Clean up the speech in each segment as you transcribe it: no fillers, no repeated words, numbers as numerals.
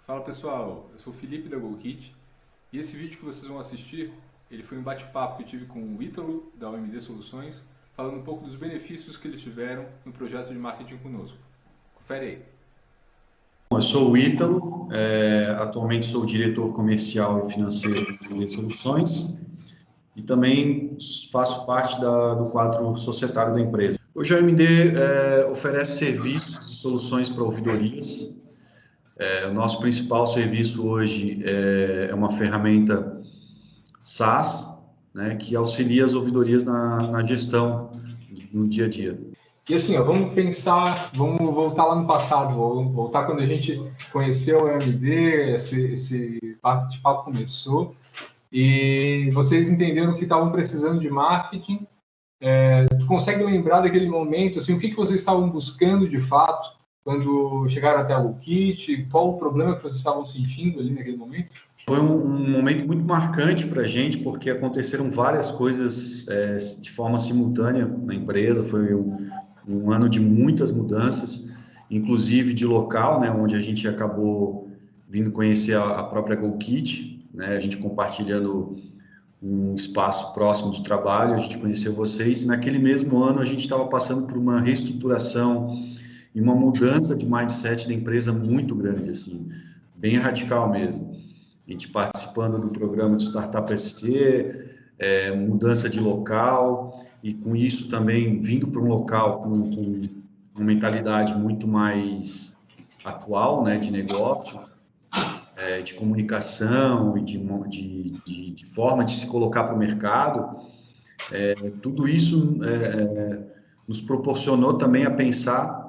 Fala pessoal, eu sou o Felipe da GoKit e esse vídeo que vocês vão assistir, ele foi um bate-papo que eu tive com o Ítalo da OMD Soluções, falando um pouco dos benefícios que eles tiveram no projeto de marketing conosco. Confere aí. Eu sou o Ítalo, atualmente sou o diretor comercial e financeiro da OMD Soluções e também faço parte do quadro societário da empresa. Hoje a OMD oferece serviços e soluções para ouvidorias. O nosso principal serviço hoje é uma ferramenta SaaS, né, que auxilia as ouvidorias na gestão no dia a dia. E assim, ó, vamos pensar, vamos voltar lá no passado, vamos voltar quando a gente conheceu o OMD, esse bate-papo começou e vocês entenderam que estavam precisando de marketing. Tu consegue lembrar daquele momento, assim, o que vocês estavam buscando de fato quando chegaram até a GoKit? Qual o problema que vocês estavam sentindo ali naquele momento? Foi um momento muito marcante para a gente, porque aconteceram várias coisas de forma simultânea na empresa. Foi um ano de muitas mudanças, inclusive de local, né, onde a gente acabou vindo conhecer a própria GoKit, né, a gente compartilhando um espaço próximo de trabalho, a gente conheceu vocês. Naquele mesmo ano, a gente estava passando por uma reestruturação e uma mudança de mindset da empresa muito grande, assim, bem radical mesmo. A gente participando do programa de Startup SC, mudança de local, e com isso também vindo para um local com uma mentalidade muito mais atual, né, de negócio, de comunicação e de forma de se colocar para o mercado. Tudo isso nos proporcionou também a pensar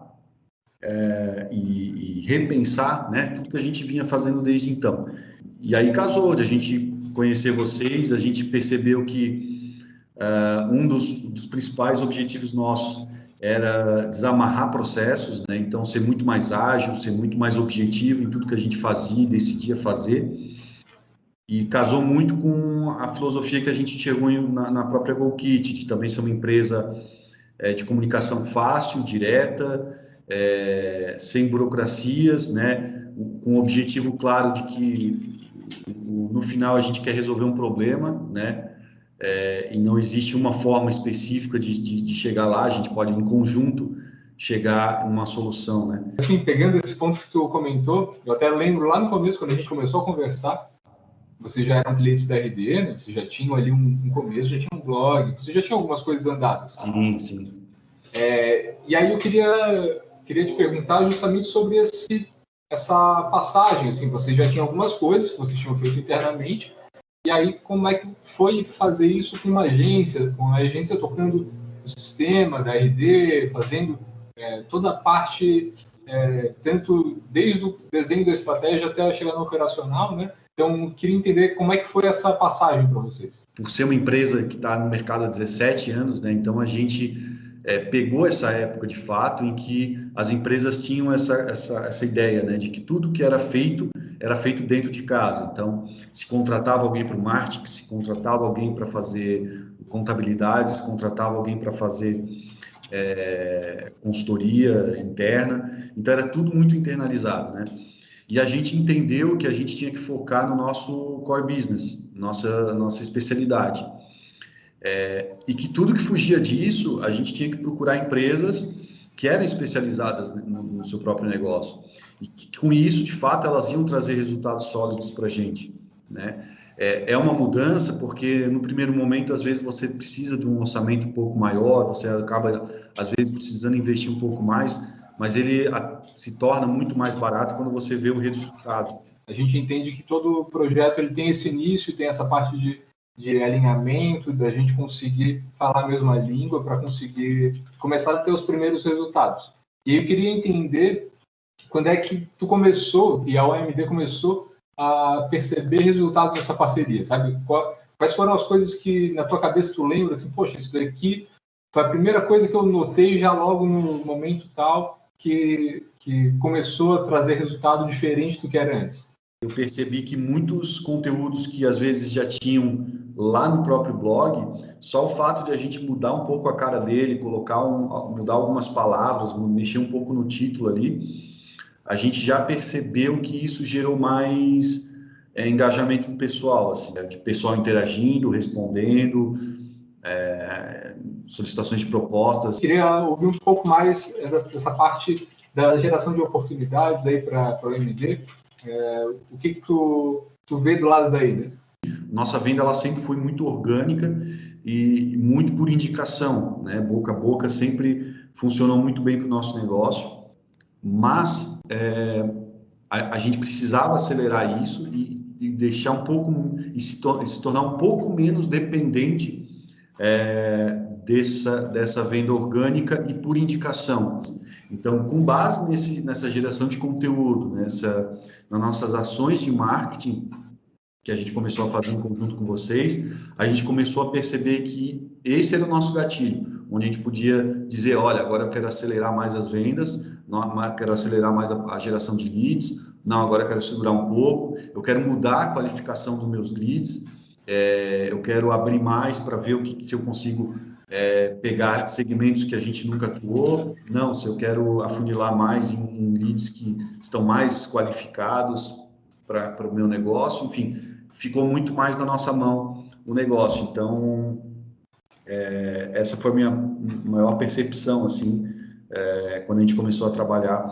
e repensar, né, tudo que a gente vinha fazendo desde então. E aí casou, de a gente conhecer vocês, a gente percebeu que um dos principais objetivos nossos era desamarrar processos, né? Então ser muito mais ágil, ser muito mais objetivo em tudo que a gente fazia e decidia fazer. E casou muito com a filosofia que a gente chegou na própria GoKit, de também ser uma empresa de comunicação fácil, direta, sem burocracias, né? Com o objetivo claro de que no final a gente quer resolver um problema, né? E não existe uma forma específica de chegar lá, a gente pode, em conjunto, chegar a uma solução, né? Assim, pegando esse ponto que tu comentou, eu até lembro lá no começo, quando a gente começou a conversar, vocês já eram clientes da RD, né? Vocês já tinham ali um começo, já tinham um blog, vocês já tinham algumas coisas andadas. Sim, sim. E aí eu queria te perguntar justamente sobre essa passagem, assim, vocês já tinham algumas coisas que vocês tinham feito internamente, e aí como é que foi fazer isso com a agência tocando o sistema da RD, fazendo toda a parte, tanto desde o desenho da estratégia até chegar no operacional, né? Então, queria entender como é que foi essa passagem para vocês. Por ser uma empresa que está no mercado há 17 anos, né? Então a gente pegou essa época de fato em que as empresas tinham essa ideia, né? De que tudo que era feito dentro de casa. Então, se contratava alguém para o marketing, se contratava alguém para fazer contabilidade, se contratava alguém para fazer consultoria interna. Então, era tudo muito internalizado, né? E a gente entendeu que a gente tinha que focar no nosso core business, nossa especialidade. E que tudo que fugia disso, a gente tinha que procurar empresas que eram especializadas no seu próprio negócio. E que, com isso, de fato, elas iam trazer resultados sólidos para a gente, né? É uma mudança, porque no primeiro momento, às vezes, você precisa de um orçamento um pouco maior, você acaba, às vezes, precisando investir um pouco mais, mas ele se torna muito mais barato quando você vê o resultado. A gente entende que todo projeto ele tem esse início, tem essa parte de alinhamento, da gente conseguir falar a mesma língua para conseguir começar a ter os primeiros resultados. E eu queria entender quando é que tu começou e a OMD começou a perceber resultados dessa parceria, sabe? Quais foram as coisas que na tua cabeça tu lembra, assim, poxa, isso daqui foi a primeira coisa que eu notei já logo no momento tal que começou a trazer resultado diferente do que era antes. Eu percebi que muitos conteúdos que às vezes já tinham lá no próprio blog, só o fato de a gente mudar um pouco a cara dele, mudar algumas palavras, mexer um pouco no título ali, a gente já percebeu que isso gerou mais engajamento do pessoal, assim, né? De pessoal interagindo, respondendo, solicitações de propostas. Queria ouvir um pouco mais dessa parte da geração de oportunidades aí para o MD. O que tu vê do lado daí, né? Nossa venda ela sempre foi muito orgânica e muito por indicação, né? Boca a boca sempre funcionou muito bem para o nosso negócio, mas a gente precisava acelerar isso e deixar um pouco e se tornar um pouco menos dependente dessa venda orgânica e por indicação. Então, com base nessa geração de conteúdo, nas nossas ações de marketing que a gente começou a fazer em conjunto com vocês, a gente começou a perceber que esse era o nosso gatilho, onde a gente podia dizer, olha, agora eu quero acelerar mais as vendas, não, quero acelerar mais a geração de leads, não, agora eu quero segurar um pouco, eu quero mudar a qualificação dos meus leads, eu quero abrir mais para ver se eu consigo pegar segmentos que a gente nunca atuou, não, se eu quero afunilar mais em leads que estão mais qualificados para o meu negócio, enfim, ficou muito mais na nossa mão o negócio. Então, essa foi a minha maior percepção, assim, quando a gente começou a trabalhar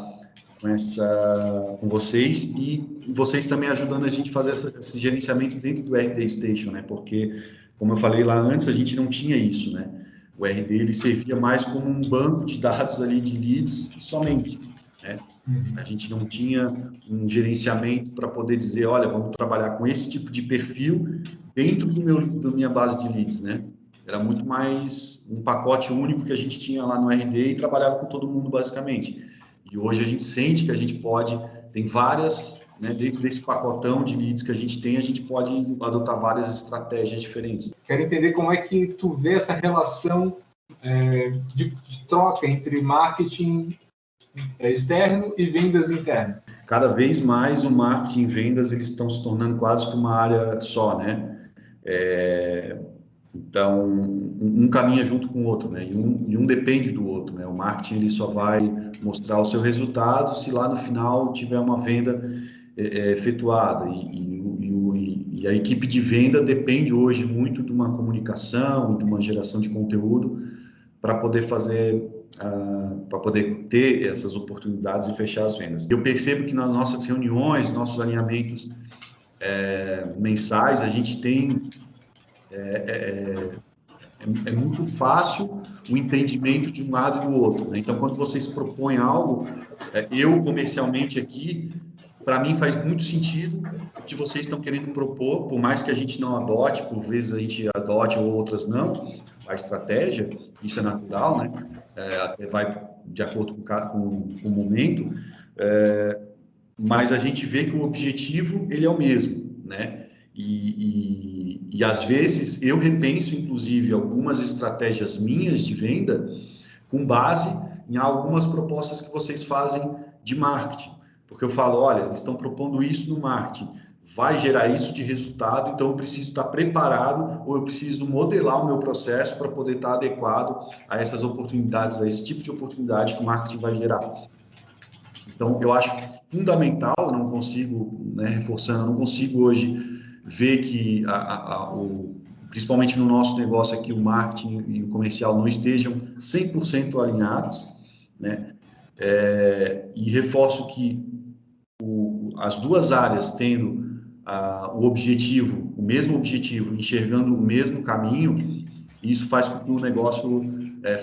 com vocês e vocês também ajudando a gente a fazer esse gerenciamento dentro do RD Station, né? Porque, como eu falei lá antes, a gente não tinha isso, né? O RD, ele servia mais como um banco de dados ali de leads somente, né? A gente não tinha um gerenciamento para poder dizer, olha, vamos trabalhar com esse tipo de perfil dentro da minha base de leads, né? Era muito mais um pacote único que a gente tinha lá no RD e trabalhava com todo mundo, basicamente. E hoje a gente sente que a gente tem várias, né, dentro desse pacotão de leads que a gente pode adotar várias estratégias diferentes. Quero entender como é que tu vê essa relação de troca entre marketing externo e vendas internas. Cada vez mais o marketing e vendas eles estão se tornando quase que uma área só, né? Então, um caminha junto com o outro, né? E um depende do outro, né? O marketing ele só vai mostrar o seu resultado se lá no final tiver uma venda efetuada. E a equipe de venda depende hoje muito de uma comunicação, de uma geração de conteúdo para poder para poder ter essas oportunidades e fechar as vendas. Eu percebo que nas nossas reuniões, nossos alinhamentos mensais, a gente tem é muito fácil o entendimento de um lado e do outro, né? Então, quando vocês propõem algo, eu comercialmente aqui, para mim faz muito sentido o que vocês estão querendo propor, por mais que a gente não adote, por vezes a gente adote ou outras não, a estratégia, isso é natural, né? Até vai de acordo com o momento, mas a gente vê que o objetivo ele é o mesmo, né? E às vezes eu repenso, inclusive, algumas estratégias minhas de venda com base em algumas propostas que vocês fazem de marketing. Porque eu falo, olha, eles estão propondo isso no marketing, vai gerar isso de resultado, então eu preciso estar preparado ou eu preciso modelar o meu processo para poder estar adequado a essas oportunidades, a esse tipo de oportunidade que o marketing vai gerar. Então, eu acho fundamental, eu não consigo, né, reforçando, eu não consigo hoje ver que, principalmente no nosso negócio aqui, o marketing e o comercial não estejam 100% alinhados, né? E reforço que as duas áreas tendo o mesmo objetivo, enxergando o mesmo caminho, isso faz com que o negócio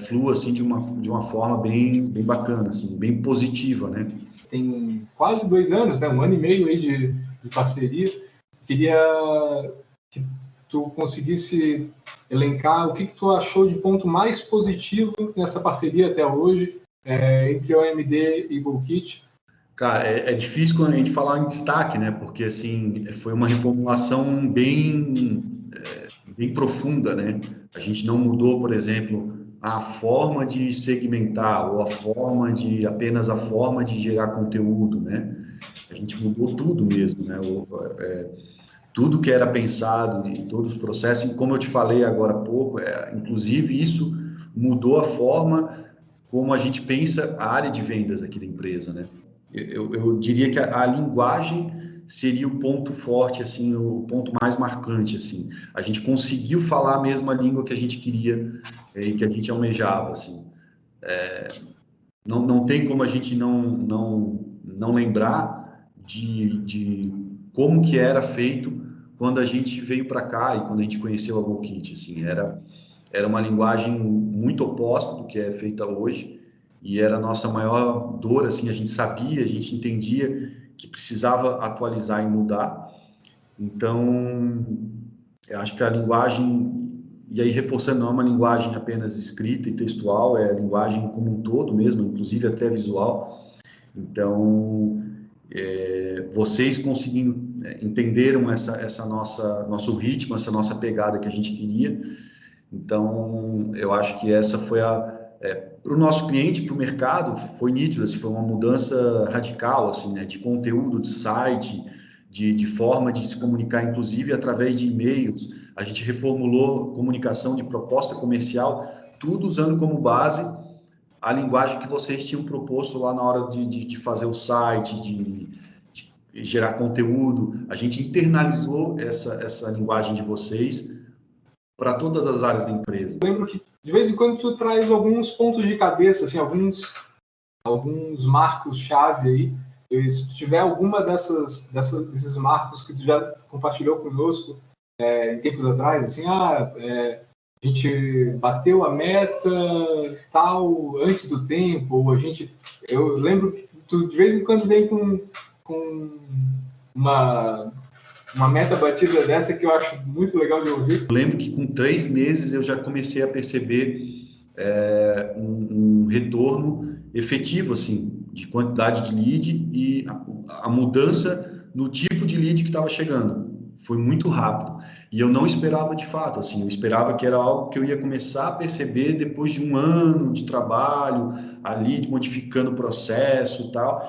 flua assim, de uma forma bem bacana, assim, bem positiva, né? Tem quase 2 anos, né? 1 ano e meio aí de parceria. Queria que tu conseguisse elencar o que tu achou de ponto mais positivo nessa parceria até hoje entre a OMD e GoKit. Cara, é difícil quando a gente falar em destaque, né? Porque, assim, foi uma reformulação bem profunda, né? A gente não mudou, por exemplo, a forma de segmentar ou apenas a forma de gerar conteúdo, né? A gente mudou tudo mesmo, né? Tudo que era pensado e todos os processos, e como eu te falei agora há pouco, inclusive isso mudou a forma como a gente pensa a área de vendas aqui da empresa, né? eu diria que a linguagem seria o ponto forte, assim, o ponto mais marcante, assim. A gente conseguiu falar a mesma língua que a gente queria e que a gente almejava, assim. Não tem como a gente não lembrar de como que era feito quando a gente veio para cá e quando a gente conheceu a GoKit, assim, era uma linguagem muito oposta do que é feita hoje e era a nossa maior dor, assim, a gente sabia, a gente entendia que precisava atualizar e mudar. Então, eu acho que a linguagem, e aí reforçando, não é uma linguagem apenas escrita e textual, é a linguagem como um todo mesmo, inclusive até visual. Então, vocês conseguindo entenderam essa nosso ritmo, essa nossa pegada que a gente queria. Então, eu acho que essa foi para o nosso cliente, para o mercado, foi nítido, assim, foi uma mudança radical, assim, né, de conteúdo, de site, de forma de se comunicar, inclusive através de e-mails. A gente reformulou comunicação de proposta comercial, tudo usando como base a linguagem que vocês tinham proposto lá na hora de fazer o site, de gerar conteúdo. A gente internalizou essa linguagem de vocês para todas as áreas da empresa. Eu lembro que de vez em quando tu traz alguns pontos de cabeça, assim, alguns marcos-chave aí. E se tiver alguma desses marcos que tu já compartilhou conosco em tempos atrás, assim, a gente bateu a meta tal antes do tempo, ou eu lembro que tu de vez em quando vem com uma meta batida dessa que eu acho muito legal de ouvir. Eu lembro que com 3 meses eu já comecei a perceber um retorno efetivo, assim, de quantidade de lead e a mudança no tipo de lead que estava chegando. Foi muito rápido. E eu não esperava de fato, assim, eu esperava que era algo que eu ia começar a perceber depois de um ano de trabalho, ali, modificando o processo e tal.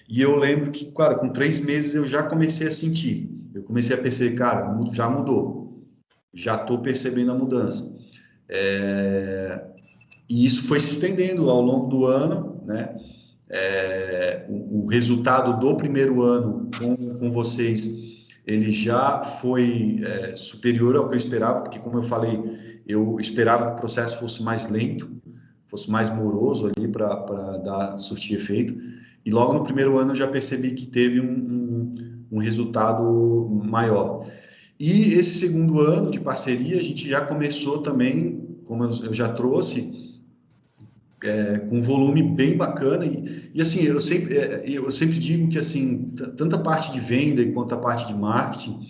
E eu lembro que, cara, com 3 meses eu já comecei a sentir. Eu comecei a perceber, cara, já mudou. Já estou percebendo a mudança. E isso foi se estendendo ao longo do ano, né? O resultado do primeiro ano com vocês, ele já foi superior ao que eu esperava, porque, como eu falei, eu esperava que o processo fosse mais lento, fosse mais moroso ali para dar surtir efeito. E logo no primeiro ano eu já percebi que teve um resultado maior. E esse segundo ano de parceria, a gente já começou também, como eu já trouxe, com um volume bem bacana. E assim, eu sempre digo que assim, tanto a parte de venda quanto a parte de marketing,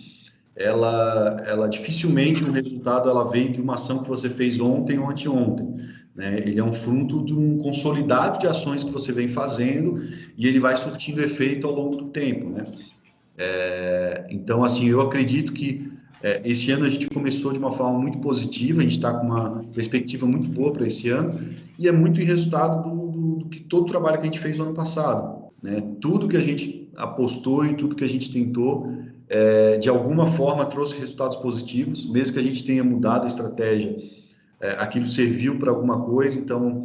ela dificilmente um resultado ela vem de uma ação que você fez ontem ou anteontem. Né? Ele é um fruto de um consolidado de ações que você vem fazendo e ele vai surtindo efeito ao longo do tempo. Né? Então, assim, eu acredito que esse ano a gente começou de uma forma muito positiva, a gente está com uma perspectiva muito boa para esse ano, e é muito em resultado do que todo o trabalho que a gente fez no ano passado. Né? Tudo que a gente apostou e tudo que a gente tentou, de alguma forma trouxe resultados positivos, mesmo que a gente tenha mudado a estratégia, aquilo serviu para alguma coisa, então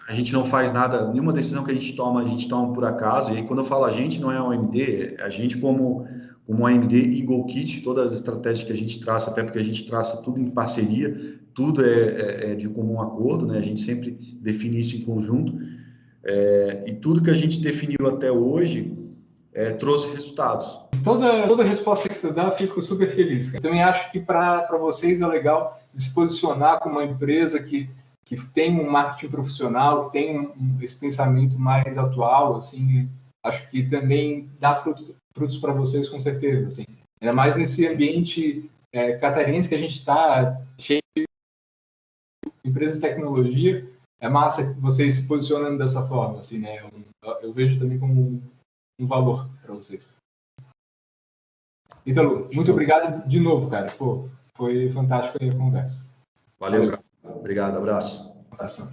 a gente não faz nada, nenhuma decisão que a gente toma por acaso, e aí quando eu falo a gente, não é a OMD, a gente como OMD e GoKit, todas as estratégias que a gente traça, até porque a gente traça tudo em parceria, tudo é de comum acordo, né? A gente sempre define isso em conjunto, e tudo que a gente definiu até hoje trouxe resultados. Toda resposta que você dá, eu fico super feliz. Cara. Também acho que para vocês é legal se posicionar como uma empresa que tem um marketing profissional, que tem esse pensamento mais atual, assim, acho que também dá frutos para vocês, com certeza. Assim. Ainda mais nesse ambiente catarinense que a gente está, cheio de empresas de tecnologia, é massa vocês se posicionando dessa forma. Assim, né? Eu vejo também como um valor para vocês. Ítalo, muito obrigado de novo, cara. Pô, foi fantástico a conversa. Valeu, cara. Obrigado, abraço. Abração.